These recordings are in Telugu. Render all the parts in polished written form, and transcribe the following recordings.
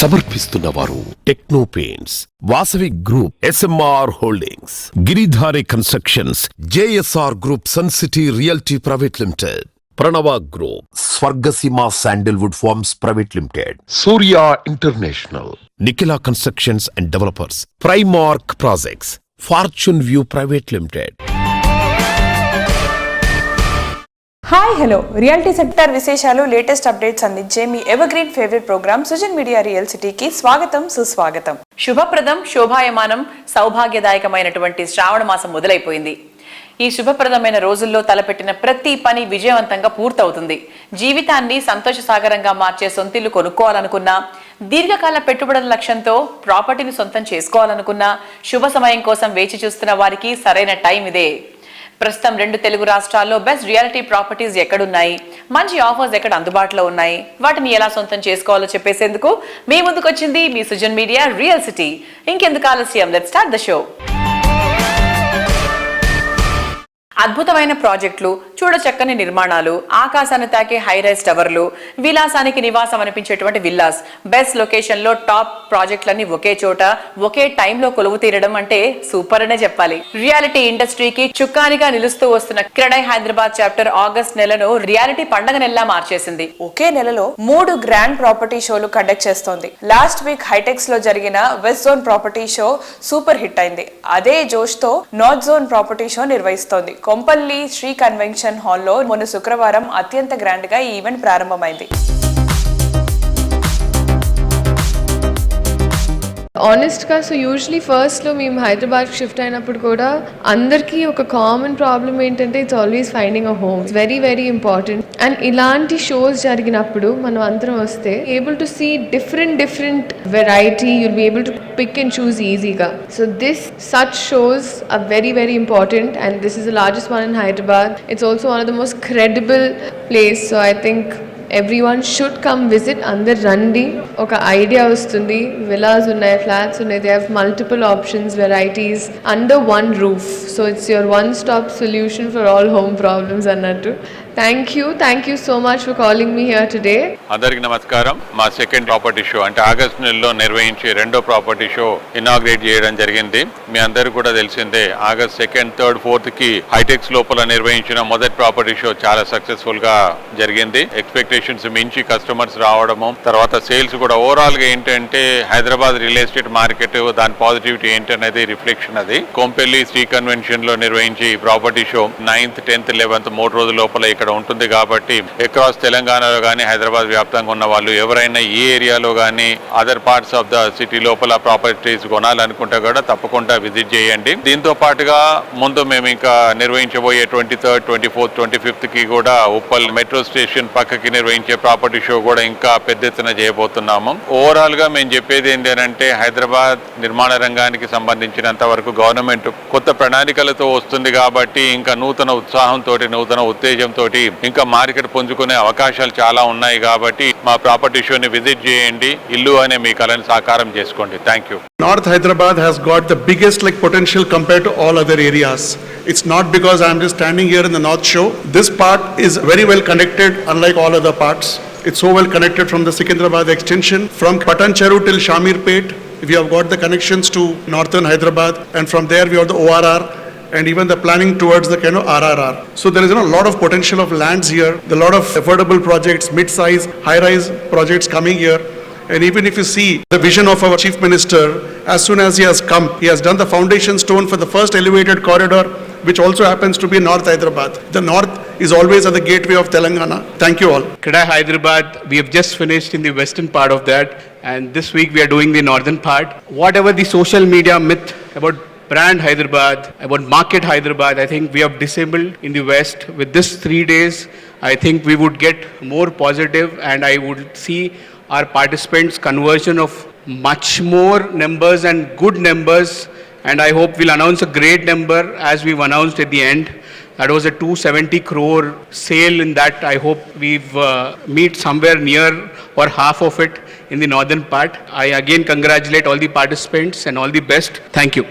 సమర్పిస్తున్నవారు Techno Paints, Vasavi group, SMR holdings, Giridhari constructions, JSR group, Sun City realty private limited, Pranava group, Swargaseema sandalwood farms private limited, Surya international, Nikhila constructions and developers, Primark projects, Fortune View private limited. Hi hello, reality sector విశేషాలు, లేటెస్ట్ అప్డేట్స్ అందించే మీ evergreen favourite programme Sujan media real సిటీకి స్వాగతం, సుస్వాగతం. శుభప్రదం, శోభాయమానం, సౌభాగ్యదాయకమైనటువంటి శ్రావణ మాసం మొదలైపోయింది. ఈ శుభప్రదమైన రోజుల్లో తలపెట్టిన ప్రతి పని విజయవంతంగా పూర్తవుతుంది. జీవితాన్ని సంతోష సాగరంగా మార్చే సొంతిల్లు కొనుక్కోవాలనుకున్నా, దీర్ఘకాల పెట్టుబడుల లక్ష్యంతో ప్రాపర్టీని సొంతం చేసుకోవాలనుకున్నా, శుభ సమయం కోసం వేచి చూస్తున్న వారికి సరైన టైం ఇదే. ప్రస్తుతం 2 తెలుగు రాష్ట్రాల్లో బెస్ట్ రియాలిటీ ప్రాపర్టీస్ ఎక్కడున్నాయి, మంచి ఆఫర్స్ ఎక్కడ అందుబాటులో ఉన్నాయి, వాటిని ఎలా సొంతం చేసుకోవాలో చెప్పేసేందుకు మీ ముందుకు వచ్చింది మీ సుజన్ మీడియా రియల్ సిటీ. ఇంకెందుకు ఆలస్యం, లెట్స్ స్టార్ట్ ద షో. అద్భుతమైన ప్రాజెక్టులు, చూడచక్కని నిర్మాణాలు, ఆకాశాన్ని తాకే హైరైజ్ టవర్లు, విలాసానికి నివాసం అనిపించేటువంటి విల్లాస్, బెస్ట్ లొకేషన్ లో టాప్ ప్రాజెక్టులన్నీ ఒకే చోట ఒకే టైంలో కొలువు తీరడం అంటే సూపర్ అనే చెప్పాలి. రియాలిటీ ఇండస్ట్రీకి చుక్కానిగా నిలుస్తూ వస్తున్న క్రెడై హైదరాబాద్ చాప్టర్ ఆగస్ట్ నెలను రియాలిటీ పండగ నెలలా మార్చేసింది. ఒకే నెలలో 3 గ్రాండ్ ప్రాపర్టీ షోలు కండక్ట్ చేస్తోంది. లాస్ట్ వీక్ హైటెక్స్ లో జరిగిన west zone property show super hit అయింది. అదే జోష్ తో నార్త్ జోన్ ప్రాపర్టీ షో నిర్వహిస్తోంది. కొంపల్లి శ్రీ కన్వెన్షన్ హాల్లో మొన్న శుక్రవారం అత్యంత గ్రాండ్ గా ఈ ఈవెంట్ ప్రారంభమైంది. ఆనెస్ట్గా సో యూజువలీ ఫస్ట్లో మేము హైదరాబాద్ షిఫ్ట్ అయినప్పుడు కూడా అందరికీ ఒక కామన్ ప్రాబ్లమ్ ఏంటంటే it's always finding a home. It's very very important. And ఇలాంటి షోస్ జరిగినప్పుడు మనం అందరం వస్తే able to see different variety, you'll be able to pick and choose ఈజీగా. So this such shows are very very important and this is the largest one in Hyderabad. It's also one of the most credible place. So I think everyone should come visit. అందరు రండి, ఒక ఐడియా వస్తుంది. విలాస్ ఉన్నాయి, ఫ్లాట్స్ ఉన్నాయి, they have multiple options, varieties under one roof. So it's your one stop solution for all home problems అన్నట్టు. Thank you so much for calling me here today. అందరికి నమస్కారం. మా సెకండ్ ప్రాపర్టీ షో అంటే ఆగస్ట్ నెలలో నిర్వహించి 2వ ప్రాపర్టీ షో ఇనాగ్రేట్ చేయడం జరిగింది. మీ అందరికి కూడా తెలిసిందే, ఆగస్ట్ 2nd, 3rd, 4th కి హైటెక్స్ లోపల నిర్వహించిన మొదటి ప్రాపర్టీ షో చాలా సక్సెస్ఫుల్ గా జరిగింది. ఎక్స్పెక్టేషన్స్ మించి కస్టమర్స్ రావడము, తర్వాత సేల్స్ కూడా ఓవరాల్ గా ఏంటంటే హైదరాబాద్ రియల్ ఎస్టేట్ మార్కెట్ దాని పాజిటివిటీ ఏంటనేది రిఫ్లెక్షన్. అది కొంపెల్లి శ్రీ కన్వెన్షన్ లో నిర్వహించి property show 9th, 10th, 11th 3 రోజుల లోపల ఇక్కడ ఉంటుంది. కాబట్టి అక్రాస్ తెలంగాణలో కానీ హైదరాబాద్ వ్యాప్తంగా ఉన్న వాళ్ళు ఎవరైనా ఈ ఏరియాలో కానీ other parts of the city లోపల ప్రాపర్టీస్ కొనాలనుకుంటే కూడా తప్పకుండా విజిట్ చేయండి. దీంతో పాటుగా ముందు మేము ఇంకా నిర్వహించబోయే 23rd, 24th, 25th కి కూడా ఉప్పల్ మెట్రో స్టేషన్ పక్కకి నిర్వహించే ప్రాపర్టీ షో కూడా ఇంకా పెద్ద ఎత్తున చేయబోతున్నాము. ఓవరాల్ గా మేము చెప్పేది ఏంటంటే హైదరాబాద్ నిర్మాణ రంగానికి సంబంధించినంత వరకు గవర్నమెంట్ కొత్త ప్రణాళికలతో వస్తుంది. కాబట్టి ఇంకా నూతన ఉత్సాహంతో, నూతన ఉత్తేజంతో ఇంకా మార్కెట్ పుంజుకునే అవకాశాలు చాలా ఉన్నాయి. కాబట్టి మా ప్రాపర్టీ షోని విజిట్ చేయండి, ఇల్లు అనే మీ కళని సాకారం చేసుకోండి. Thank you. North Hyderabad has got the biggest potential compared to all other areas. It's not because I'm just standing here in the North Shore. This part is very well connected, unlike all other parts. It's so well connected from the Secunderabad extension, from Patan Cheru till Shamirpet. We have got the connections to northern Hyderabad, and from there we have the ORR. And even the planning towards the RRR. So there is a lot of potential of lands here, a lot of affordable projects, mid-size, high-rise projects coming here. And even if you see the vision of our Chief Minister, as soon as he has come, he has done the foundation stone for the first elevated corridor, which also happens to be in North Hyderabad. The North is always at the gateway of Telangana. Thank you all. Kedai Hyderabad, we have just finished in the western part of that, and this week we are doing the northern part. Whatever the social media myth about brand Hyderabad, about market Hyderabad, I think we have disabled in the West. With this 3 days, I think we would get more positive, and I would see our participants conversion of much more numbers and good numbers, and I hope we'll announce a great number as we've announced at the end. That was a 270 crore sale. In that, I hope we've meet somewhere near or half of it in the northern part. I again congratulate all the participants and all the best. Thank you.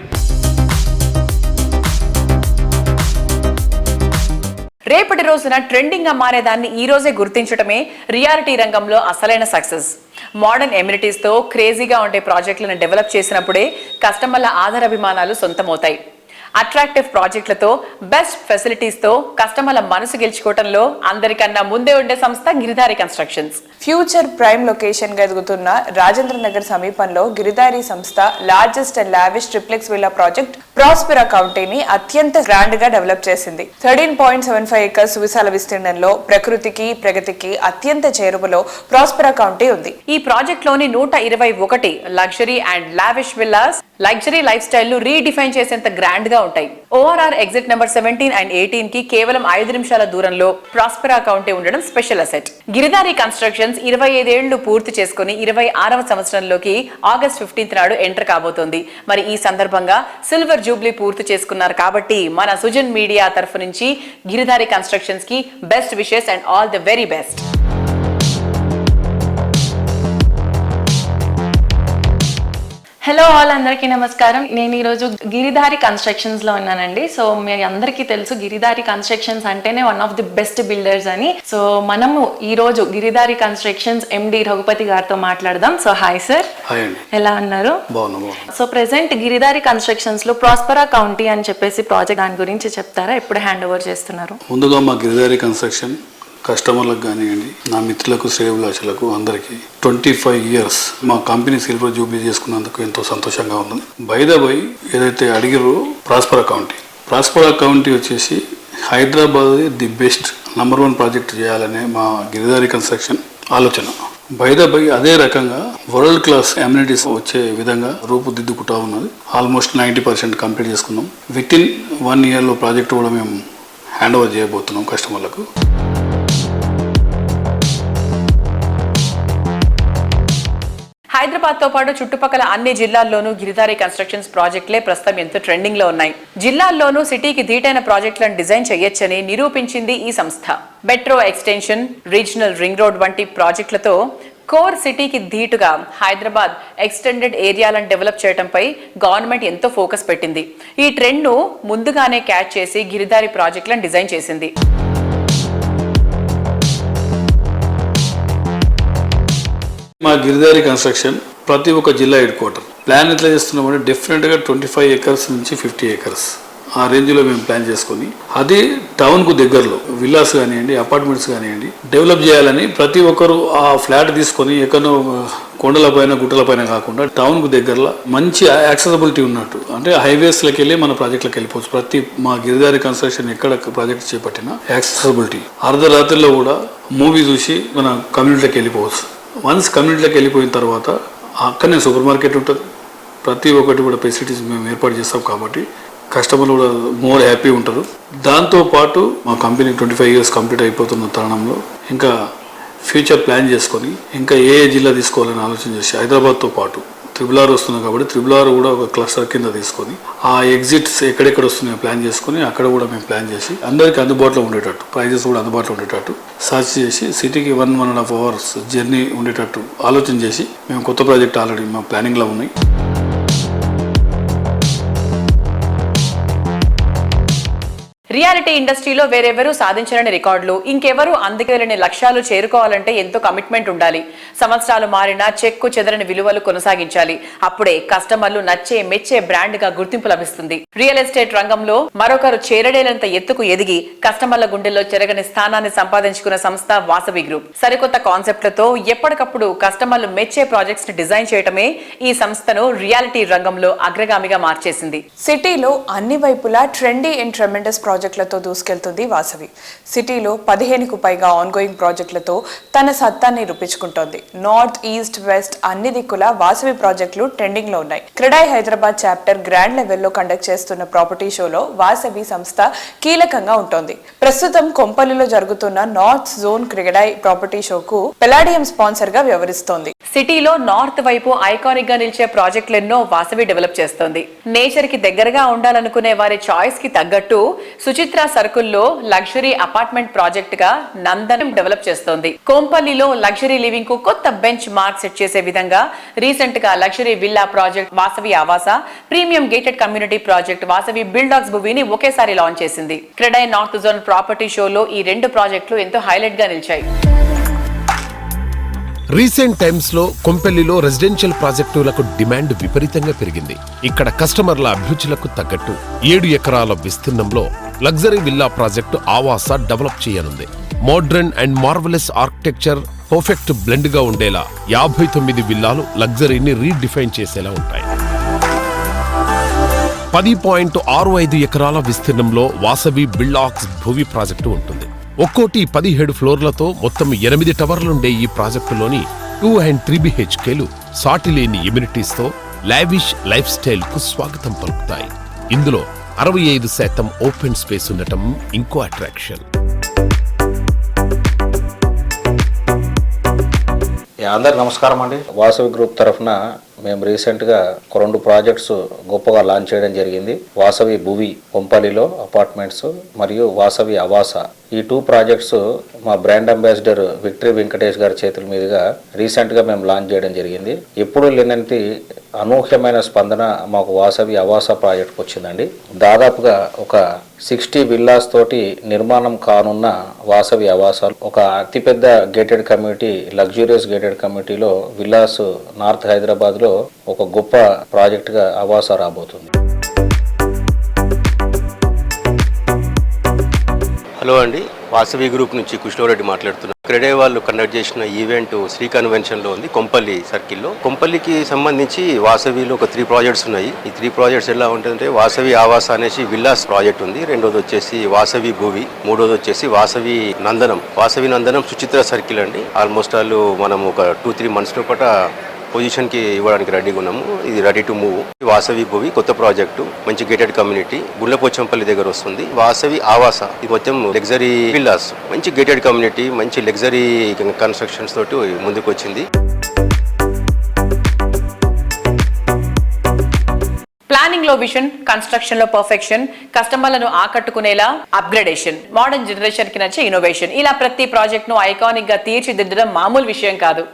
రేపటి రోజున ట్రెండింగ్ గా మారేదాన్ని ఈ రోజే గుర్తించడమే రియాలిటీ రంగంలో అసలైన సక్సెస్. మోడర్న్ ఎమ్యూనిటీస్ తో క్రేజీగా ఉండే ప్రాజెక్టులను డెవలప్ చేసినప్పుడే కస్టమర్ల ఆదరాభిమానాలు సొంతమవుతాయి. అట్రాక్టివ్ ప్రాజెక్టులతో, బెస్ట్ ఫెసిలిటీస్ తో కస్టమర్ల మనసు గెలుచుకోవడంలో అందరికన్నా ముందే ఉండే సంస్థ Giridhari constructions. Future prime location గా ఎదుగుతున్న రాజేంద్ర నగర్ సమీపంలో గిరిధారి సంస్థ largest and lavish triplex villa project Prospera కౌంటీని అత్యంత గ్రాండ్ గా డెవలప్ చేసింది. 13.75 ఏకర్స్ విశాల విస్తీర్ణంలో ప్రకృతికి ప్రగతికి అత్యంత చేరువలో ప్రాస్పెరా కౌంటీ ఉంది. ఈ ప్రాజెక్ట్ లోని 121 luxury and lavish villas luxury life style ను రీడిఫైన్ చేసేంత గ్రాండ్ గా ఉంటాయి. ORR ఎగ్జిట్ నెంబర్ 17 అండ్ 18 కి కేవలం 5 నిమిషాల దూరంలో ప్రాస్పెరా కౌంటీ ఉండడం స్పెషల్ అసెట్. గిరిధారి కన్స్ట్రక్షన్స్ 25 ఏళ్లు పూర్తి చేసుకుని 26వ సంవత్సరంలోకి ఆగస్ట్ 15 నాడు ఎంటర్ కాబోతోంది. మరి ఈ సందర్భంగా సిల్వర్ జూబ్లీ పూర్తి చేసుకున్నారు కాబట్టి మన సుజన్ మీడియా తరఫు నుంచి గిరిధారి కన్స్ట్రక్షన్స్ కి best wishes and all the very best. Hello all, అందరికీ నమస్కారం. నేను ఈరోజు గిరిధారి కన్స్ట్రక్షన్స్లో ఉన్నానండి. సో మీ అందరికీ తెలుసు గిరిధారి కన్స్ట్రక్షన్స్ అంటేనే one of the best builders అని. సో మనము ఈరోజు గిరిధారి కన్స్ట్రక్షన్స్ ఎండి రఘుపతి గారితో మాట్లాడదాం. So hi sir. హాయ్ అండి. ఎలా ఉన్నారు? సో ప్రెసెంట్ గిరిధారి కన్స్ట్రక్షన్స్లో ప్రాస్పెరా కౌంటీ అని చెప్పేసి ప్రాజెక్ట్, దాని గురించి చెప్తారా? ఎప్పుడు హ్యాండ్ ఓవర్ చేస్తున్నారు? ముందుగా మా గిరిధారి కన్స్ట్రక్షన్ కస్టమర్లకు కానివ్వండి, నా మిత్రులకు, శ్రేయభిలాషులకు అందరికీ 25 years మా కంపెనీ సిల్వర్ జూబ్లీ చేసుకున్నందుకు ఎంతో సంతోషంగా ఉంది. బై ద బై ఏదైతే అడిగిరో ప్రాస్పెరా కౌంటీ వచ్చేసి Hyderabad the best number 1 project చేయాలనే మా గిరిధారి కన్స్ట్రక్షన్ ఆలోచన. బై ద బై అదే రకంగా వరల్డ్ క్లాస్ అమ్యూనిటీస్ వచ్చే విధంగా రూపుదిద్దుకుంటా ఉన్నది. ఆల్మోస్ట్ 90% కంప్లీట్ చేసుకున్నాం. విత్ ఇన్ 1 yearలో ప్రాజెక్ట్ కూడా మేము హ్యాండ్ ఓవర్ చేయబోతున్నాం కస్టమర్లకు. హైదరాబాద్ తో పాటు చుట్టుపక్కల అన్ని జిల్లాల్లోనూ గిరిధారి కన్స్ట్రక్షన్స్ ప్రాజెక్టులే ప్రస్తుతం ఎంతో ట్రెండింగ్ లో ఉన్నాయి. జిల్లాల్లోనూ సిటీకి ధీటైన ప్రాజెక్టులను డిజైన్ చేయొచ్చని నిరూపించింది ఈ సంస్థ. Metro extension, regional ring road వంటి ప్రాజెక్టులతో కోర్ సిటీకి ధీటుగా హైదరాబాద్ ఎక్స్టెండెడ్ ఏరియాలను డెవలప్ చేయడంపై గవర్నమెంట్ ఎంతో ఫోకస్ పెట్టింది. ఈ ట్రెండ్ ను ముందుగానే క్యాచ్ చేసి గిరిధారి ప్రాజెక్టులను డిజైన్ చేసింది. మా గిరిధారి కన్స్ట్రక్షన్ ప్రతి ఒక్క జిల్లా హెడ్ క్వార్టర్ ప్లాన్ ఎట్లా చేస్తున్నామంటే డెఫినెట్గా 25 acres నుంచి 50 acres ఆ రేంజ్లో మేము ప్లాన్ చేసుకొని అది టౌన్కు దగ్గరలో విల్లాస్ కానివ్వండి, అపార్ట్మెంట్స్ కానివ్వండి డెవలప్ చేయాలని ప్రతి ఒక్కరు ఆ ఫ్లాట్ తీసుకొని ఎక్కడో కొండలపైన గుట్టలపైన కాకుండా టౌన్కు దగ్గరలో మంచి యాక్సెసిబిలిటీ ఉన్నట్టు, అంటే హైవేస్లోకి వెళ్ళి మన ప్రాజెక్టులకు వెళ్ళిపోవచ్చు. ప్రతి మా గిరిధారి కన్స్ట్రక్షన్ ఎక్కడ ప్రాజెక్ట్ చేపట్టినా యాక్సెసిబిలిటీ, అర్ధరాత్రిలో కూడా మూవీ చూసి మన కమ్యూనిటీలోకి వెళ్ళిపోవచ్చు. వన్స్ కమ్యూనిటీలోకి వెళ్ళిపోయిన తర్వాత అక్కడనే సూపర్ మార్కెట్ ఉంటుంది. ప్రతి ఒక్కటి కూడా ఫెసిలిటీస్ మేము ఏర్పాటు చేస్తాం కాబట్టి కస్టమర్లు కూడా మోర్ హ్యాపీ ఉంటారు. దాంతోపాటు మా కంపెనీ 25 years కంప్లీట్ అయిపోతున్న తరుణంలో ఇంకా ఫ్యూచర్ ప్లాన్ చేసుకొని ఇంకా ఏ జిల్లా తీసుకోవాలని ఆలోచన చేసి హైదరాబాద్తో పాటు RRR వస్తున్నాయి కాబట్టి RRR కూడా ఒక క్లస్టర్ కింద తీసుకొని ఆ ఎగ్జిట్స్ ఎక్కడెక్కడ వస్తున్నాయో ప్లాన్ చేసుకొని అక్కడ కూడా మేము ప్లాన్ చేసి అందరికీ అందుబాటులో ఉండేటట్టు, ప్రైజెస్ కూడా అందుబాటులో ఉండేటట్టు సర్చ్ చేసి సిటీకి 1.5 hours జర్నీ ఉండేటట్టు ఆలోచన చేసి మేము కొత్త ప్రాజెక్ట్ ఆల్రెడీ మా ప్లానింగ్లో ఉన్నాయి. రియాలిటీ ఇండస్ట్రీలో వేరెవరూ సాధించలేని రికార్డులు, ఇంకెవరూ అందుకెళ్ళని లక్ష్యాలు చేరుకోవాలంటే ఎంతో కమిట్మెంట్ ఉండాలి. సంవత్సరాలు మారినా చెక్కు చెదరని విలువలు కొనసాగించాలి. అప్పుడే కస్టమర్లు నచ్చే మెచ్చే బ్రాండ్ గా గుర్తింపు లభిస్తుంది. రియల్ ఎస్టేట్ రంగంలో మరొకరు చేరడేలంత ఎత్తుకు ఎదిగి కస్టమర్ల గుండెల్లో చెరగని స్థానాన్ని సంపాదించుకున్న సంస్థ వాసవి గ్రూప్. సరికొత్త కాన్సెప్ట్లతో ఎప్పటికప్పుడు కస్టమర్లు మెచ్చే ప్రాజెక్ట్స్ ని డిజైన్ చేయటమే ఈ సంస్థను రియాలిటీ రంగంలో అగ్రగామిగా మార్చేసింది. సిటీలో అన్ని వైపులా ట్రెండీ అండ్ ట్రెమెండస్ ప్రాజెక్టులతో దూసుకెళ్తుంది వాసవి. సిటీలో 15కు పైగా ఆన్గోయింగ్ ప్రాజెక్టులతో తన సత్తాన్ని నిరూపించుకుంటోంది. నార్త్, ఈస్ట్, వెస్ట్ అన్ని దిక్కుల వాసవి ప్రాజెక్టులు ట్రెండింగ్ లో ఉన్నాయి. క్రెడాయ్ హైదరాబాద్ చాప్టర్ గ్రాండ్ లెవెల్లో కండక్ట్ చేస్తున్న ప్రాపర్టీ షోలో వాసవి సంస్థ కీలకంగా ఉంటోంది. ప్రస్తుతం కొంపల్లిలో జరుగుతున్న నార్త్ జోన్ క్రెడాయ్ ప్రాపర్టీ షోకు పెలాడియం స్పాన్సర్ గా వ్యవహరిస్తోంది. సిటీలో నార్త్ వైపు ఐకానిక్ గా నిలిచే ప్రాజెక్టులెన్నో వాసవి డెవలప్ చేస్తోంది. నేచర్ కి దగ్గరగా ఉండాలనుకునే వారి చాయిస్ కి తగ్గట్టు సుచిత్ర సర్కిల్లో లగ్జరీ అపార్ట్మెంట్ ప్రాజెక్ట్ గా నందనం డెవలప్ చేస్తోంది. కోంపల్లిలో లగ్జరీ లివింగ్ కు కొత్త బెంచ్ మార్క్ సెట్ చేసే విధంగా రీసెంట్ గా luxury villa project Vasavi Avasa, premium gated community project Vasavi బిల్డాక్స్ భూమిని ఒకేసారి లాంచ్ చేసింది. క్రెడై నార్త్ జోన్ ప్రాపర్టీ షోలో ఈ రెండు ప్రాజెక్టులు ఎంతో హైలైట్ గా నిలిచాయి. రీసెంట్ టైమ్స్ లో కొంపెల్లిలో రెసిడెన్షియల్ ప్రాజెక్టులకు డిమాండ్ విపరీతంగా పెరిగింది. ఇక్కడ కస్టమర్ల అభిరుచులకు తగ్గట్టు 7 ఎకరాల విస్తీర్ణంలో లగ్జరీ విల్లా ప్రాజెక్టు ఆవాస డెవలప్ చేయనుంది. Modern and marvellous architecture perfect blend గా ఉండేలా 59 విల్లాలు లగ్జరీని రీడిఫైన్ చేసేలా ఉంటాయి. 10.65 ఎకరాల విస్తీర్ణంలో వాసవి బిల్డాక్స్ భూమి ప్రాజెక్టు ఉంటుంది. ఒక్కోటి 17 ఫ్లోర్లతో మొత్తం 8 టవర్లుండే ఈ ప్రాజెక్టులోని 2 and 3 BHKలు సాటిలేని ఎమ్యూనిటీస్తో లావిష్ లైఫ్ స్టైల్ కు స్వాగతం పలుకుతాయి. ఇందులో 65% ఓపెన్ స్పేస్ ఉండటం ఇంకో అట్రాక్షన్. అందరికి నమస్కారం అండి. వాసవి గ్రూప్ తరఫున మేము రీసెంట్గా 2 ప్రాజెక్ట్స్ గొప్పగా లాంచ్ చేయడం జరిగింది. వాసవి భువి కొంపల్లిలో అపార్ట్మెంట్స్ మరియు వాసవి ఆవాస. ఈ 2 ప్రాజెక్ట్స్ మా బ్రాండ్ అంబాసిడర్ విక్టరీ వెంకటేష్ గారి చేతుల మీదుగా రీసెంట్గా మేము లాంచ్ చేయడం జరిగింది. ఎప్పుడు లేనంత అనూహ్యమైన స్పందన మాకు వాసవి ఆవాస ప్రాజెక్ట్కి వచ్చిందండి. దాదాపుగా ఒక 60 విల్లాస్ తోటి నిర్మాణం కానున్న వాసవి ఆవాస ఒక అతిపెద్ద గేటెడ్ కమ్యూనిటీ, లగ్జూరియస్ గేటెడ్ కమ్యూనిటీలో విల్లాస్ నార్త్ హైదరాబాద్లో ఒక గొప్ప ప్రాజెక్టుగా ఆవాస రాబోతుంది. హలో అండి, వాసవి గ్రూప్ నుంచి కృష్ణారెడ్డి మాట్లాడుతున్నాను. క్రెడై వాళ్ళు కండక్ట్ చేసిన ఈవెంట్ శ్రీ కన్వెన్షన్లో ఉంది కొంపల్లి సర్కిల్లో. కొంపల్లికి సంబంధించి వాసవిలో ఒక 3 ప్రాజెక్ట్స్ ఉన్నాయి. ఈ 3 ప్రాజెక్ట్స్ ఎలా ఉంటుందంటే వాసవి ఆవాస అనేసి విల్లాస్ ప్రాజెక్ట్ ఉంది, రెండోది వచ్చేసి వాసవి భూవి, మూడోది వచ్చేసి వాసవి నందనం. వాసవి నందనం సుచిత్ర సర్కిల్ అండి. ఆల్మోస్ట్ వాళ్ళు మనం ఒక 2-3 months లోపల పొజిషన్కి ఇవ్వడానికి రెడీగా ఉన్నాము. ఇది ready to move. Vasavi Bhuvi కొత్త ప్రాజెక్టు, మంచి గేటెడ్ కమ్యూనిటీ గుండ్లపోచంపల్లి దగ్గర వస్తుంది. వాసవి ఆవాస ఇది మొత్తం లగ్జరీ విల్లాస్, మంచి గేటెడ్ కమ్యూనిటీ, మంచి లగ్జరీ కన్స్ట్రక్షన్స్ తోటి ముందుకు వచ్చింది. ప్లానింగ్ లో విజన్, కన్స్ట్రక్షన్ లో పర్ఫెక్షన్, కస్టమర్లను ఆకట్టుకునేలా అప్గ్రేడేషన్, మోడర్న్ జనరేషన్ కి నచ్చే ఇన్నోవేషన్, ఇలా ప్రతి ప్రాజెక్ట్ ను ఐకానిక్ గా తీర్చిదిద్దడం మామూలు విషయం కాదు.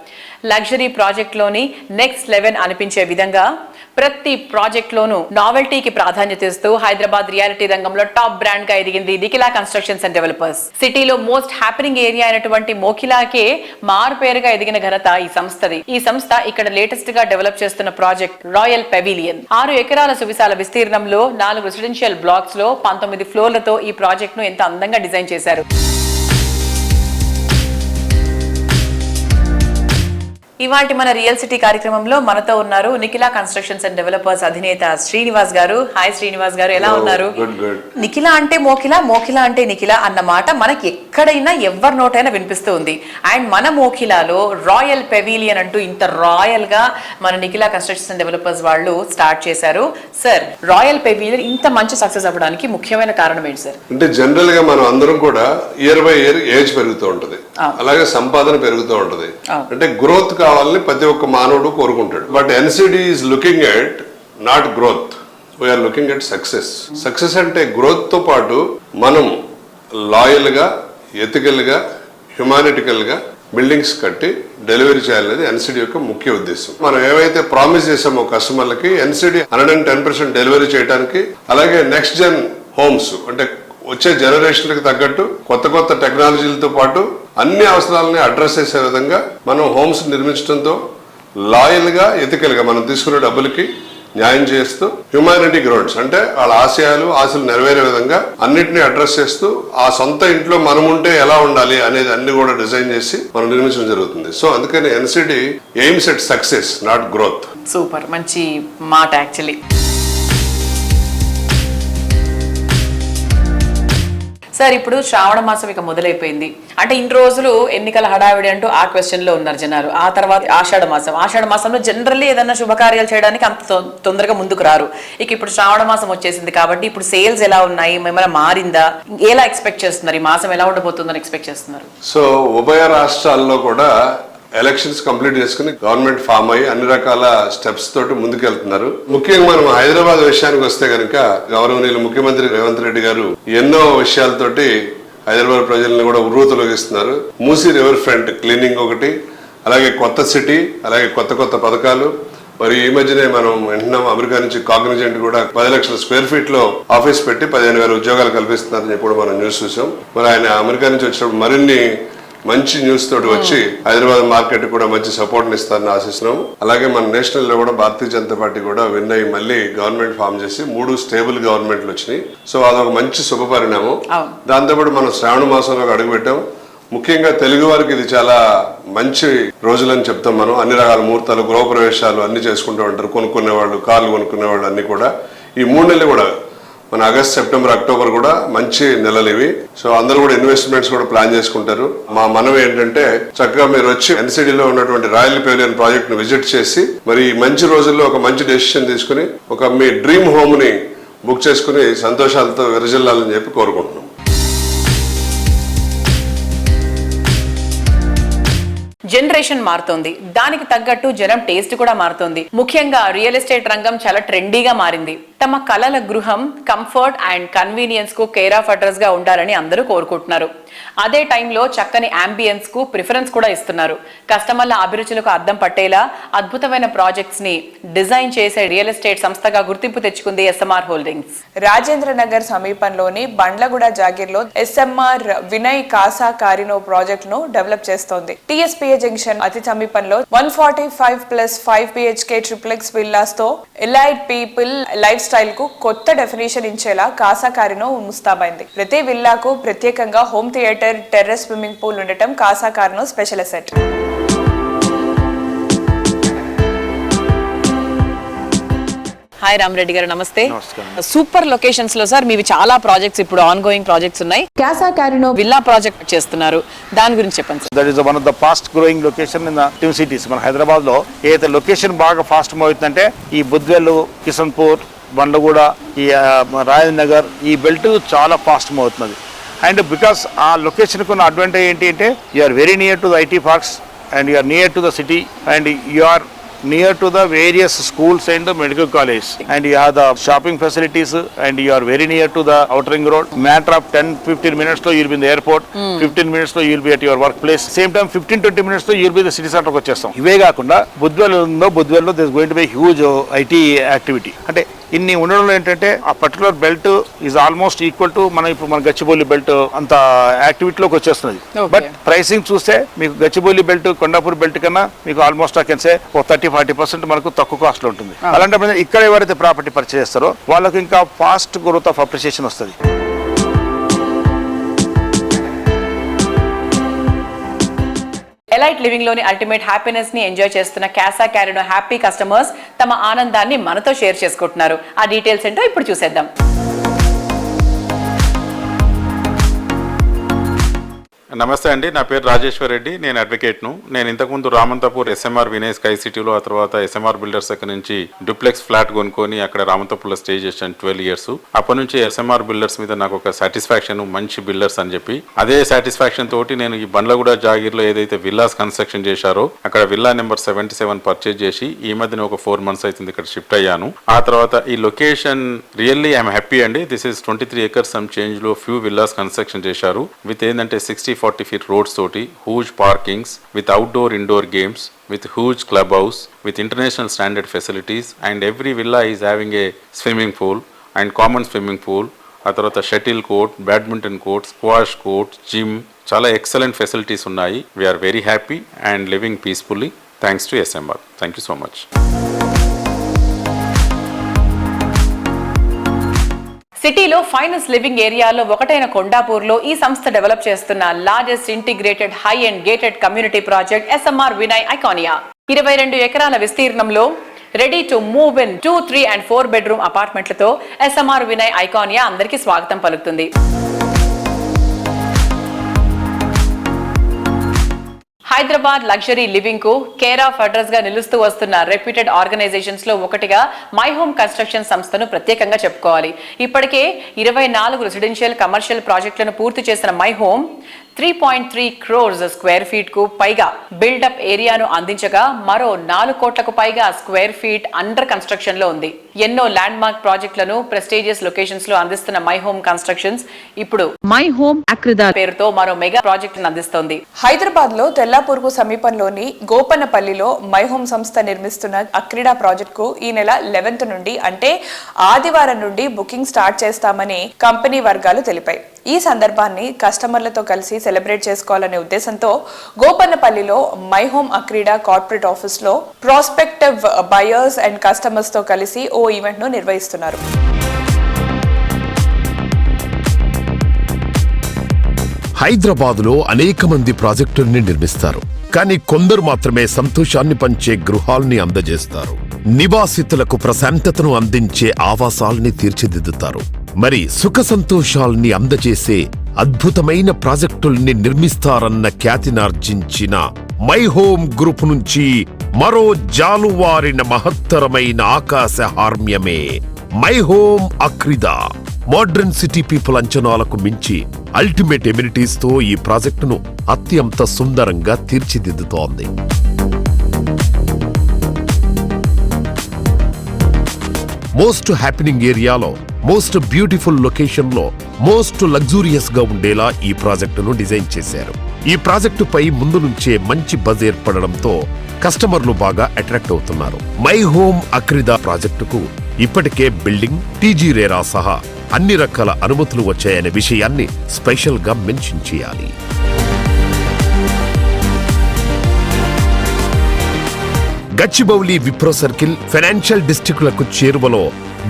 లగ్జరీ ప్రాజెక్ట్ లోని నెక్స్ట్ లెవెల్ అనిపించే విధంగా ప్రతి ప్రాజెక్ట్ లోనూ నావెల్టీకి ప్రాధాన్యత ఇస్తూ హైదరాబాద్ రియాలిటీ రంగంలో టాప్ బ్రాండ్ గా ఎదిగింది నిఖిలా కన్స్ట్రక్షన్స్ అండ్ డెవలపర్స్. సిటీలో మోస్ట్ హ్యాపెనింగ్ ఏరియా అయినటువంటి మోఖిలాకే మారు పేరుగా ఎదిగిన ఘనత ఈ సంస్థది. ఈ సంస్థ ఇక్కడ లేటెస్ట్ గా డెవలప్ చేస్తున్న ప్రాజెక్ట్ రాయల్ పెవిలియన్ 6 ఎకరాల సువిశాల విస్తీర్ణంలో 4 రెసిడెన్షియల్ బ్లాక్స్ లో 19 ఫ్లోర్లతో ఈ ప్రాజెక్ట్ ను ఎంత అందంగా డిజైన్ చేశారు. ఇవాల్టి మన రియల్ సిటీ కార్యక్రమంలో మనతో ఉన్నారు నిఖిలా కన్స్ట్రక్షన్స్ అండ్ డెవలపర్స్ అధినేత శ్రీనివాస్ గారు. హాయ్ శ్రీనివాస్ గారు, ఎలా ఉన్నారు? నిఖిలా అంటే మోఖిలా, మోఖిలా అంటే నిఖిలా అన్న మాట మనకి ఎక్కడైనా ఎవరి నోటైనా వినిపిస్తూ ఉంది. అండ్ మన మోఖిలాలో రాయల్ పెవిలియన్ అంటూ ఇంత రాయల్ గా మన నిఖిలా కన్స్ట్రక్షన్స్ అండ్ డెవలపర్స్ వాళ్ళు స్టార్ట్ చేశారు. సార్, రాయల్ పెవిలియన్ ఇంత మంచి సక్సెస్ అవ్వడానికి ముఖ్యమైన కారణం ఏంటి సార్? అంటే జనరల్ గా మనం అందరం కూడా ఇయర్ బై ఇయర్ ఏజ్ పెరుగుతూ ఉంటది, అలాగే సంపాదన పెరుగుతూ ఉంటది. అంటే గ్రోత్ కావాలని ప్రతి ఒక్క మానవుడు కోరుకుంటాడు. But NCD is looking at not growth, we are looking at success. Success అంటే గ్రోత్ తో పాటు మనం లాయల్ గా, ఎథికల్ గా, హ్యుమానిటికల్ గా బిల్డింగ్స్ కట్టి డెలివరీ చేయాలనేది ఎన్సిడి యొక్క ముఖ్య ఉద్దేశం. మనం ఏవైతే ప్రామిస్ చేసామో కస్టమర్లకి ఎన్సిడి 110% డెలివరీ చేయడానికి, అలాగే నెక్స్ట్ జెన్ హోమ్స్ అంటే వచ్చే జనరేషన్లకు తగ్గట్టు కొత్త కొత్త టెక్నాలజీలతో పాటు అన్ని అవసరాలని అడ్రస్ చేసే విధంగా మనం హోమ్స్ నిర్మించడంతో లాయల్ గా, ఎథికల్ గా మనం తీసుకునే డబ్బులకి న్యాయం చేస్తూ హ్యుమానిటీ గ్రౌండ్స్ అంటే వాళ్ళ ఆశలు నెరవేరే విధంగా అన్నిటినీ అడ్రస్ చేస్తూ ఆ సొంత ఇంట్లో మనం ఉంటే ఎలా ఉండాలి అనేది అన్ని కూడా డిజైన్ చేసి మనం నిర్మించడం జరుగుతుంది. సో అందుకని NCD AIIMS at success not growth. Super, మంచి మాట యాక్చువల్లీ. సార్, ఇప్పుడు శ్రావణ మాసం ఇక మొదలైపోయింది. అంటే ఇన్ని రోజులు ఎన్నికల హడావిడి అంటూ ఆ క్వశ్చన్ లో ఉన్నారు జనాలు. ఆ తర్వాత ఆషాఢ మాసంలో జనరల్లీ ఏదన్నా శుభకార్యాలు చేయడానికి అంత తొందరగా ముందుకు రారు. ఇక ఇప్పుడు శ్రావణ మాసం వచ్చేసింది కాబట్టి ఇప్పుడు సేల్స్ ఎలా ఉన్నాయి, ఏమైనా మారిందా, ఎలా ఎక్స్పెక్ట్ చేస్తున్నారు, ఈ మాసం ఎలా ఉండబోతుందని ఎక్స్పెక్ట్ చేస్తున్నారు? సో ఉభయ రాష్ట్రాల్లో కూడా ఎలక్షన్స్ కంప్లీట్ చేసుకుని గవర్నమెంట్ ఫామ్ అయ్యి అన్ని రకాల స్టెప్స్ తోటి ముందుకెళ్తున్నారు. ముఖ్యంగా మనం హైదరాబాద్ విషయానికి వస్తే కనుక గౌరవనీయులు ముఖ్యమంత్రి రేవంత్ రెడ్డి గారు ఎన్నో విషయాలతోటి హైదరాబాద్ ప్రజల్ని కూడా ఉర్రూతలొగిస్తున్నారు. మూసీ రివర్ ఫ్రంట్ క్లీనింగ్ ఒకటి, అలాగే కొత్త సిటీ, అలాగే కొత్త కొత్త పథకాలు. మరి ఈ మధ్యనే మనం వింటున్నాం అమెరికా నుంచి కాగ్నిజెంట్ కూడా 10 లక్షల స్క్వేర్ ఫీట్ లో ఆఫీస్ పెట్టి 15,000 ఉద్యోగాలు కల్పిస్తున్నారని చెప్పి కూడా మనం న్యూస్ చూసాం. మరి ఆయన అమెరికా నుంచి వచ్చినప్పుడు మరిన్ని మంచి న్యూస్ తోటి వచ్చి హైదరాబాద్ మార్కెట్ కూడా మంచి సపోర్ట్ ఇస్తారని ఆశిస్తున్నాం. అలాగే మన నేషనల్ లో కూడా భారతీయ జనతా పార్టీ కూడా విన్ అయ్యి మళ్ళీ గవర్నమెంట్ ఫామ్ చేసి 3 స్టేబుల్ గవర్నమెంట్లు వచ్చినాయి. సో అదొక మంచి శుభ పరిణామం. దాంతోపాటు మనం శ్రావణ మాసంలో అడుగుపెట్టాం. ముఖ్యంగా తెలుగు వారికి ఇది చాలా మంచి రోజులని చెప్తాం మనం. అన్ని రకాల ముహూర్తాలు, గృహప్రవేశాలు అన్ని చేసుకుంటూ ఉంటారు. కొనుక్కునే వాళ్ళు, కార్లు కొనుక్కునే వాళ్ళు అన్ని కూడా. ఈ 3 నెలలు కూడా మన ఆగస్ట్, సెప్టెంబర్, అక్టోబర్ కూడా మంచి నెలలు ఇవి. సో అందరూ కూడా ఇన్వెస్ట్మెంట్స్ కూడా ప్లాన్ చేసుకుంటారు. మా మనవి ఏంటంటే చక్కగా మీరు వచ్చి ఎన్సిడిలో ఉన్నటువంటి రాయల్ పెవిలియన్ ప్రాజెక్ట్ ను విజిట్ చేసి మరి మంచి రోజుల్లో ఒక మంచి డెసిషన్ తీసుకుని ఒక మీ డ్రీమ్ హోమ్ ని బుక్ చేసుకుని సంతోషాలతో విరజిల్లాలని చెప్పి కోరుకుంటున్నాం. జనరేషన్ మారుతోంది, దానికి తగ్గట్టు జనం టేస్ట్ కూడా మారుతోంది. ముఖ్యంగా రియల్ ఎస్టేట్ రంగం చాలా ట్రెండీగా మారింది. తమ కలల గృహం కంఫర్ట్ అండ్ కన్వీనియన్స్ కు కేర్ ఆఫ్ అడ్రస్ గా ఉండాలని అందరూ కోరుకుంటున్నారు. అదే టైంలో చక్కని అంబియన్స్ కు ప్రిఫరెన్స్ కూడా ఇస్తున్నారు. కస్టమర్ల అభిరుచులకు అద్దం పట్టేలా అద్భుతమైన ప్రాజెక్ట్స్ ని డిజైన్ చేసే రియల్ ఎస్టేట్ సంస్థగా గుర్తింపు తెచ్చుకుంది ఎస్ఎంఆర్ హోల్డింగ్స్. రాజేంద్ర నగర్ సమీపంలోని బండ్లగూడ జాగిర్లో ఎస్ఎంఆర్ వినయ్ కాసా కారినో ప్రాజెక్ట్ ను డెవలప్ చేస్తోంది. టీఎస్పీఏ జంక్షన్ అతి సమీపంలో 145+5 BHK ట్రిప్లెక్స్ విల్లాస్ తో ఎలైట్ పీపుల్ లైఫ్ స్టైల్ కు కొత్త డెఫినేషన్ ఇచ్చేలా కాసా కారినో ముస్తాబైంది. ప్రతి విల్లాకు ప్రత్యేకంగా home theatre, terrace swimming pool ఉండటం Kasa కారినో special asset. Hi Rama Reddy గారు, నమస్తే. సూపర్ లొకేషన్స్ లో సార్ మీవి చాలా ప్రాజెక్ట్స్ ఇప్పుడు ఆన్ గోయింగ్ ప్రాజెక్ట్స్ ఉన్నాయి. కాసా కారినో విల్లా ప్రాజెక్ట్ చేస్తున్నారు, దాని గురించి చెప్పండి sir. That is one of the fast growing location in the twin cities. మన హైదరాబాద్ లో ఏదైతే లొకేషన్ బాగా ఫాస్ట్ మూవ్ అవుతుందంటే ఈ బుద్వేల్, కిషన్పూర్, బండ్లగూడ, ఈ రాజేంద్ర నగర్, ఈ బెల్ట్ చాలా ఫాస్ట్ మూవ్ అవుతుంది. అండ్ బికాస్ ఆ లొకేషన్కి ఉన్న అడ్వాంటేజ్ ఏంటి అంటే you are very near to the IT parks and you are near to the city and you are near to the various schools and the medical college, and you have the shopping facilities, and you are very near to the outer ring road. Matter of 10-15 minutes you will be in the airport, 15 minutes you will be at your workplace. Same time 15-20 minutes you will be the city center ku vachestam. Ive gaakunda Budwell lo there is going to be a huge IT activity. Ante ఇన్ని ఉండడంలో ఏంటంటే ఆ particular belt is almost equal to మన ఇప్పుడు మన గచ్చిబౌలి బెల్ట్ అంత యాక్టివిటీలోకి వచ్చేస్తున్నది. బట్ ప్రైసింగ్ చూస్తే మీకు గచ్చిబౌలి బెల్ట్, కొండాపూర్ బెల్ట్ కన్నా మీకు ఆల్మోస్ట్ ఐ కెన్ సే 30-40% మనకు తక్కువ కాస్ట్ లో ఉంటుంది. అలాంటప్పుడు ఇక్కడ ఎవరైతే ప్రాపర్టీ పర్చేస్ చేస్తారో వాళ్ళకు ఇంకా ఫాస్ట్ గ్రోత్ ఆఫ్ అప్రిషియేషన్ వస్తుంది. ఎలైట్ లివింగ్ లోని అల్టిమేట్ హ్యాపీనెస్ ని ఎంజాయ్ చేస్తున్న కాసా కారినో హ్యాపీ కస్టమర్స్ తమ ఆనందాన్ని మనతో షేర్ చేసుకుంటున్నారు. ఆ డీటెయిల్స్ ఏంటో ఇప్పుడు చూసేద్దాం. నమస్తే అండి, నా పేరు రాజేశ్వర్ రెడ్డి, నేను అడ్వకేట్ను. నేను ఇంతకుముందు రామంతపూర్ ఎస్ఎంఆర్ వినయ్ స్కై సిటీలో, ఆ తర్వాత ఎస్ఎంఆర్ బిల్డర్స్ దగ్గర నుంచి డూప్లెక్స్ ఫ్లాట్ కొనుక్కొని అక్కడ రామంతపూర్లో స్టే చేశాను 12 years. అప్పటి నుంచి ఎస్ఎంఆర్ బిల్డర్స్ మీద నాకు ఒక సాటిస్ఫాక్షన్, మంచి బిల్డర్స్ అని చెప్పి అదే సాటిస్ఫాక్షన్ తోటి నేను ఈ బండ్లగూడ జాగీర్లో ఏదైతే విల్లాస్ కన్స్ట్రక్షన్ చేశారో అక్కడ విల్లా నెంబర్ 77 పర్చేజ్ చేసి ఈ మధ్యన ఒక 4 months అవుతుంది ఇక్కడ షిఫ్ట్ అయ్యాను. ఆ తర్వాత ఈ లొకేషన్ రియల్లీ ఐఎమ్ హ్యాపీ అండి. This is 23 acres some change లో ఫ్యూ విల్లాస్ కన్స్ట్రక్షన్ చేశారు విత్ ఏంటంటే 60-40 feet roads toti, huge parkings with outdoor indoor games, with huge clubhouse, with international standard facilities, and every villa is having a swimming pool and common swimming pool, atarata shuttle court, badminton court, squash court, gym, chala excellent facilities unnayi. We are very happy and living peacefully thanks to SMR. Thank you so much. సిటీలో ఫైనెస్ట్ లివింగ్ ఏరియాలో ఒకటైన కొండాపూర్లో ఈ సంస్థ డెవలప్ చేస్తున్న largest integrated high and gated community project SMR Vinay Iconia 22 ఎకరాల విస్తీర్ణంలో ready to move in 2, 3 and 4 bedroom అపార్ట్మెంట్లతో ఎస్ఎంఆర్ వినయ్ ఐకానియా అందరికీ స్వాగతం పలుకుతుంది. హైదరాబాద్ లగ్జరీ లివింగ్ కు కేర్ ఆఫ్ అడ్రస్ గా నిలుస్తూ వస్తున్న రెప్యూటెడ్ ఆర్గనైజేషన్స్ లో ఒకటిగా మై హోమ్ కన్స్ట్రక్షన్ సంస్థను ప్రత్యేకంగా చెప్పుకోవాలి. ఇప్పటికే 24 రెసిడెన్షియల్, కమర్షియల్ ప్రాజెక్టులను పూర్తి చేసిన my home 3.3 crores square feet కు పైగా బిల్డప్ ఏరియాను అందించగా మరో 4 కోట్లకు పైగా స్క్వేర్ ఫీట్ అండర్ కన్స్ట్రక్షన్ లో ఉంది. ఎన్నో ల్యాండ్ మార్క్ ప్రాజెక్టులను ప్రెస్టీజియస్ లొకేషన్స్ లో అందిస్తున్న మై హోమ్ కన్స్ట్రక్షన్స్ ఇప్పుడు మై హోమ్ అక్రిదా పేరుతో మరో మెగా ప్రాజెక్ట్ అందిస్తోంది. హైదరాబాద్ లో తెల్లాపూర్ కు సమీపంలోని గోపన్నపల్లిలో మై హోమ్ సంస్థ నిర్మిస్తున్న అక్రిడా ప్రాజెక్ట్ కు ఈ నెల 11th నుండి అంటే ఆదివారం నుండి బుకింగ్ స్టార్ట్ చేస్తామని కంపెనీ వర్గాలు తెలిపాయి. ఈ సందర్భాన్ని కస్టమర్లతో కలిసి సెలబ్రేట్ చేసుకోవాలనే ఉద్దేశంతో గోపన్నపల్లిలో మై హోమ్ అక్రిడా కార్పొరేట్ ఆఫీస్ లో ప్రాస్పెక్టివ్ బయర్స్ అండ్ కస్టమర్స్ తో కలిసి ఓ ఈవెంట్ ను నిర్వహిస్తున్నారు. హైదరాబాద్ లో అనేక మంది ప్రాజెక్టుల్ని నిర్మిస్తారు, కానీ కొందరు మాత్రమే సంతోషాన్ని పంచే గృహాల్ని అందజేస్తారు. నివాసితులకు ప్రశాంతతను అందించే ఆవాసాల్ని తీర్చిదిద్దుతారు. మరి సుఖ సంతోషాల్ని అందజేసే అద్భుతమైన ప్రాజెక్టుల్ని నిర్మిస్తారన్న ఖ్యాతినార్జించిన మై హోమ్ గ్రూప్ నుంచి మరో జాలువారిన మహత్తరమైన ఆకాశ హార్మ్యమే మై హోమ్ అక్రిదా. మోడ్రన్ సిటీ పీపుల్ అంచనాలకు మించి అల్టిమేట్ ఎమ్యూనిటీస్ తో ఈ ప్రాజెక్టును అత్యంత సుందరంగా తీర్చిదిద్దుతోంది. మోస్ట్ హ్యాపెనింగ్ ఏరియాలో, మోస్ట్ బ్యూటిఫుల్ లొకేషన్ లో, మోస్ట్ లగ్జూరియస్ గా ఉండేలా ఈ ప్రాజెక్టును డిజైన్ చేశారు. ఈ ప్రాజెక్టుపై ముందు నుంచే మంచి బజ్ ఏర్పడడంతో కస్టమర్లు బాగా అట్రాక్ట్ అవుతున్నారు. మై హోమ్ అక్రిదా ప్రాజెక్టుకు ఇప్పటికే బిల్డింగ్, టీజీ రేరా సహా అన్ని రకాల అనుమతులు వచ్చాయనే విషయాన్ని స్పెషల్ గా మెన్షన్ చేయాలి. గచ్చిబౌలి, విప్రో సర్కిల్, ఫైనాన్షియల్ డిస్ట్రిక్టులకు చేరువలో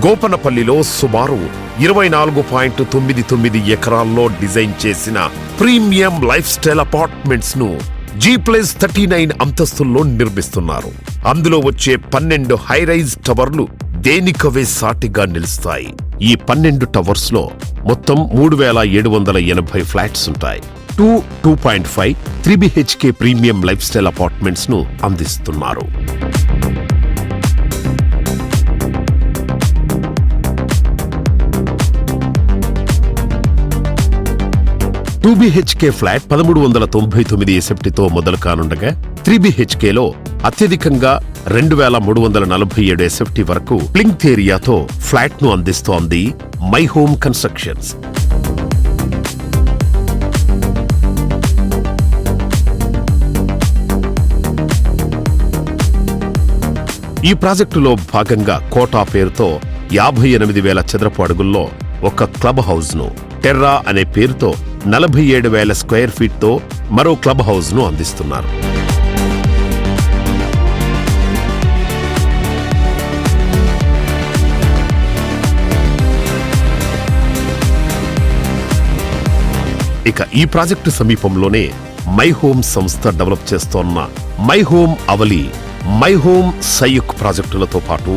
గోపనపల్లిలో సుమారు 24.99 ఎకరాల్లో డిజైన్ చేసిన ప్రీమియం లైఫ్ స్టైల్ అపార్ట్మెంట్స్ ను G+39 అంతస్తుల్లో నిర్మిస్తున్నారు. అందులో వచ్చే 12 హై రైజ్ టవర్లు దేనికవే సాటిగా నిలుస్తాయి. ఈ 12 టవర్స్ లో మొత్తం 3780 ఫ్లాట్స్ ఉంటాయి. 2.5 3BHK premium life style apartments ను అందిస్తున్నారు. BHK ఫ్లాట్ 1399 ఎసెప్టీతో మొదలు కానుండగా 3BHK లో అత్యధికంగా 2347 ఎసెప్టీ వరకు ప్లింత్ ఏరియాతో ఫ్లాట్ ను అందిస్తోంది మై హోమ్ కన్స్ట్రక్షన్స్. ఈ ప్రాజెక్టులో భాగంగా కోటా పేరుతో 58,000 చదరపు అడుగుల్లో ఒక క్లబ్ హౌస్ ను, టెర్రా అనే పేరుతో 47,000 స్క్వేర్ ఫీట్ తో మరో క్లబ్ హౌస్ ను అందిస్తున్నారు. ఇక ఈ ప్రాజెక్టు సమీపంలోనే మై హోమ్ సంస్థ డెవలప్ చేస్తోన్న my home అవలి, my home Sayuk ప్రాజెక్టులతో పాటు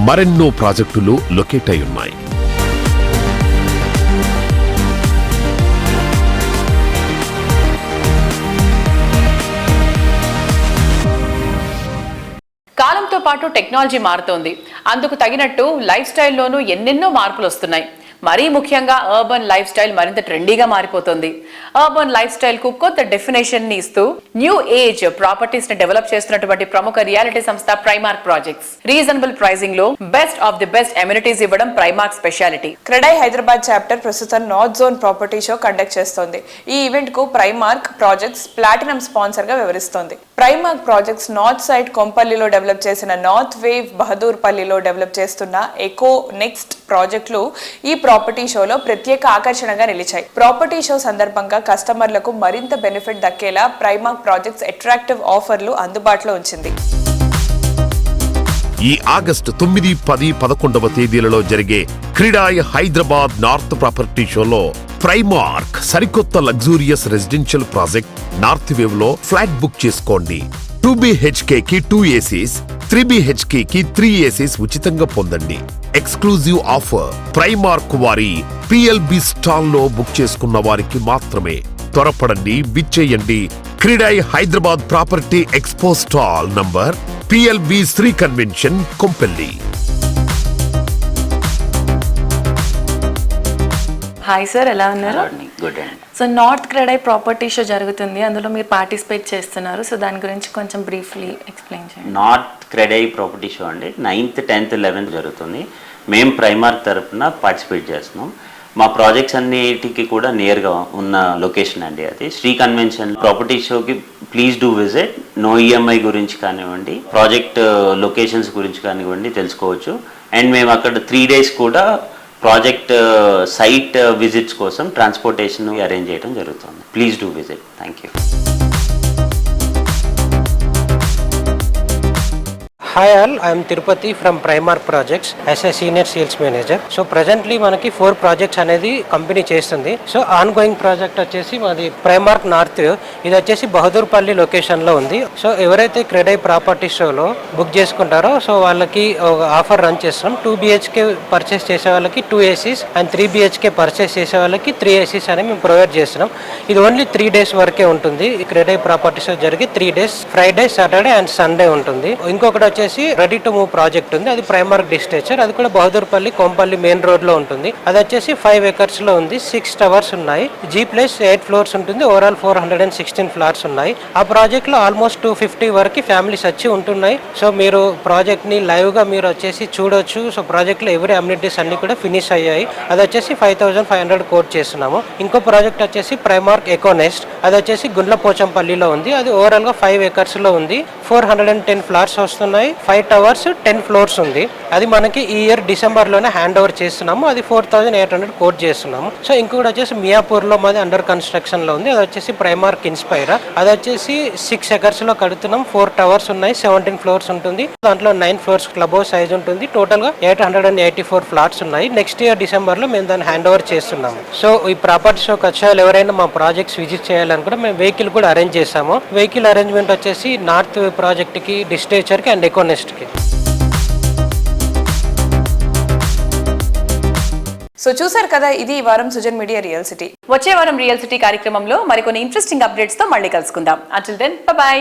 మరెన్నో ప్రాజెక్టులు లొకేట్ అయి ఉన్నాయి. కాలంతో పాటు టెక్నాలజీ మారుతోంది. అందుకు తగినట్టు లైఫ్ స్టైల్లోనూ ఎన్నెన్నో మార్పులు వస్తున్నాయి. మరీ ముఖ్యంగా అర్బన్ లైఫ్ స్టైల్ మరింత ట్రెండీగా మారిపోతుంది. అర్బన్ లైఫ్ స్టైల్ కు కొత్త డెఫినేషన్ ని ఇస్తూ న్యూ ఏజ్ ప్రాపర్టీస్ ని డెవలప్ చేస్తున్నటువంటి ప్రముఖ రియాలిటీ సంస్థ ప్రైమార్క్ ప్రాజెక్ట్స్ రీజనబుల్ ప్రైసింగ్ లో best of the best amenities ఇవ్వడం Primark speciality. CREDAI Hyderabad chapter ప్రస్తుతం north zone property show conduct చేస్తోంది. ఈ ఈవెంట్ కు ప్రైమార్క్ ప్రాజెక్ట్స్ ప్లాటినం స్పాన్సర్ గా వ్యవహరిస్తోంది. ప్రైమార్క్ ప్రాజెక్ట్స్ నార్త్ సైడ్ కొంపల్లిలో డెవలప్ చేసిన నార్త్ వేవ్ బహదూర్ పల్లిలో డెవలప్ చేస్తున్న ఎకో నెక్స్ట్ ప్రాజెక్టులు ఈ ప్రాపర్టీ షోలో ప్రత్యేక ఆకర్షణగా నిలిచాయి. ప్రాపర్టీ షో సందర్భంగా కస్టమర్లకు మరింత బెనిఫిట్ దక్కేలా ప్రైమార్క్ ప్రాజెక్ట్స్ అట్రాక్టివ్ ఆఫర్లు అందుబాటులో ఉంచింది. ఈ ఆగస్టు 9, 10, 11వ తేదీలలో జరిగే క్రీడాయ్ హైదరాబాద్ నార్త్ ప్రాపర్టీ షోలో ప్రైమార్క్ సరికొత్త luxurious residential project north wave లో ఫ్లాట్ బుక్ చేసుకోండి. 2BHK కి 2 ACs, 3BHK కి 3 ACs ఉచితంగా పొందండి. ఎక్స్క్లూజివ్ ఆఫర్ ప్రైమార్క్ వారి PLB స్టాల్ లో బుక్ చేసుకున్న వారికి మాత్రమే. త్వరపడండి, విచ్చేయండి. CREDAI Hyderabad property expo stall number PLB Shri convention, Kompally. Hi sir, ఎలా ఉన్నారు? గుడ్ అండి. So north CREDAI property show జరుగుతుంది, అందులో మీరు పార్టిసిపేట్ చేస్తున్నారు. సో దాని గురించి కొంచెం బ్రీఫ్లీ ఎక్స్ప్లెయిన్ చేయండి. నార్త్ క్రెడై ప్రాపర్టీ షో అండి 9th, 10th, 11th జరుగుతుంది. మేము ప్రైమార్క్ తరఫున పార్టిసిపేట్ చేస్తున్నాం. మా ప్రాజెక్ట్స్ అన్నిటికీ కూడా నియర్గా ఉన్న లొకేషన్ అండి అది. శ్రీ కన్వెన్షన్ ప్రాపర్టీ షోకి please do visit. No EMI గురించి కానివ్వండి, ప్రాజెక్ట్ లొకేషన్స్ గురించి కానివ్వండి తెలుసుకోవచ్చు. అండ్ మేము అక్కడ 3 days కూడా ప్రాజెక్ట్ సైట్ విజిట్స్ కోసం ట్రాన్స్పోర్టేషన్ అరేంజ్ చేయడం జరుగుతుంది. Please do visit. Thank you. Hi all, I am Tirupati from Primark Projects as a senior sales manager. So presently మనకి 4 projects అనేది కంపెనీ చేస్తుంది. సో ఆన్ గోయింగ్ ప్రాజెక్ట్ వచ్చేసి మాది ప్రైమార్క్ నార్త్, ఇది వచ్చేసి బహదూర్పల్లి లొకేషన్లో ఉంది. సో ఎవరైతే క్రెడై ప్రాపర్టీ షోలో బుక్ చేసుకుంటారో సో వాళ్ళకి ఒక ఆఫర్ రన్ చేస్తున్నాం. 2 BHK పర్చేస్ చేసే వాళ్ళకి 2 ACs అండ్ 3 BHK పర్చేస్ చేసే వాళ్ళకి 3 ACs అని మేము ప్రొవైడ్ చేస్తున్నాం. ఇది ఓన్లీ 3 days వరకే ఉంటుంది. ఈ క్రెడై ప్రాపర్టీ షో జరిగి 3 days, Friday, Saturday and Sunday ఉంటుంది. ఇంకొకటి వచ్చేసి రెడీ టు మూవ్ ప్రాజెక్ట్ ఉంది, అది ప్రైమార్క్ డిస్టేచర్, అది కూడా బహదూర్పల్లి కొంపల్లి మెయిన్ రోడ్ లో ఉంటుంది. అది వచ్చేసి 5 acres లో ఉంది. 6 towers ఉన్నాయి. G+8 floors ఉంటుంది. ఓవరాల్ 416 flats ఉన్నాయి. ఆ ప్రాజెక్ట్ లో ఆల్మోస్ట్ 250 వరకు ఫ్యామిలీస్ వచ్చి ఉంటున్నాయి. సో మీరు ప్రాజెక్ట్ ని లైవ్ గా మీరు వచ్చేసి చూడొచ్చు. సో ప్రాజెక్ట్ లో ఎవరీ అమ్యూనిటీస్ అన్ని కూడా ఫినిష్ అయ్యాయి. అది వచ్చేసి 5500 కోట్ చేస్తున్నాము. ఇంకో ప్రాజెక్ట్ వచ్చేసి ప్రైమార్క్ ఎకోనెస్ట్, అది వచ్చేసి గుండ్లపోచంపల్లిలో ఉంది. అది ఓవరాల్ గా 5 acres లో ఉంది. 410 flats వస్తున్నాయి. 5 towers, 10 floors ఉంది. అది మనకి ఈ ఇయర్ డిసెంబర్లోనే హ్యాండ్ ఓవర్ చేస్తున్నాము. అది 4800 కోట్ చేస్తున్నాము. సో ఇంకొకటి వచ్చేసి మియాపూర్లో మాది అండర్ కన్స్ట్రక్షన్లో ఉంది. అది వచ్చేసి ప్రైమార్క్ ఇన్స్పైరా, అది వచ్చేసి 6 acres లో కడుతున్నాం. 4 towers ఉన్నాయి. 17 floors ఉంటుంది. దాంట్లో 9 floors క్లబ్ హౌస్ సైజ్ ఉంటుంది. టోటల్గా 884 flats ఉన్నాయి. నెక్స్ట్ ఇయర్ డిసెంబర్లో మేము దాన్ని హ్యాండ్ ఓవర్ చేస్తున్నాము. సో ఈ ప్రాపర్టీ షోకి వచ్చే వాళ్ళు ఎవరైనా మా ప్రాజెక్ట్స్ విజిట్ చేయాలనుకుంటే మేము వెహికల్ కూడా అరేంజ్ చేస్తాము. వెహికల్ అరేంజ్మెంట్ వచ్చేసి నార్త్ ప్రాజెక్ట్కి, డిస్టేచర్కి అండ్ ఎకోనెస్ట్కి. సో చూసారు కదా, ఇది ఈ వారం సుజన్ మీడియా రియల్ సిటీ. వచ్చే వారం రియల్ సిటీ కార్యక్రమంలో మరికొన్ని ఇంట్రెస్టింగ్ అప్డేట్స్ తో మళ్ళీ కలుసుకుందాం. Until then, by.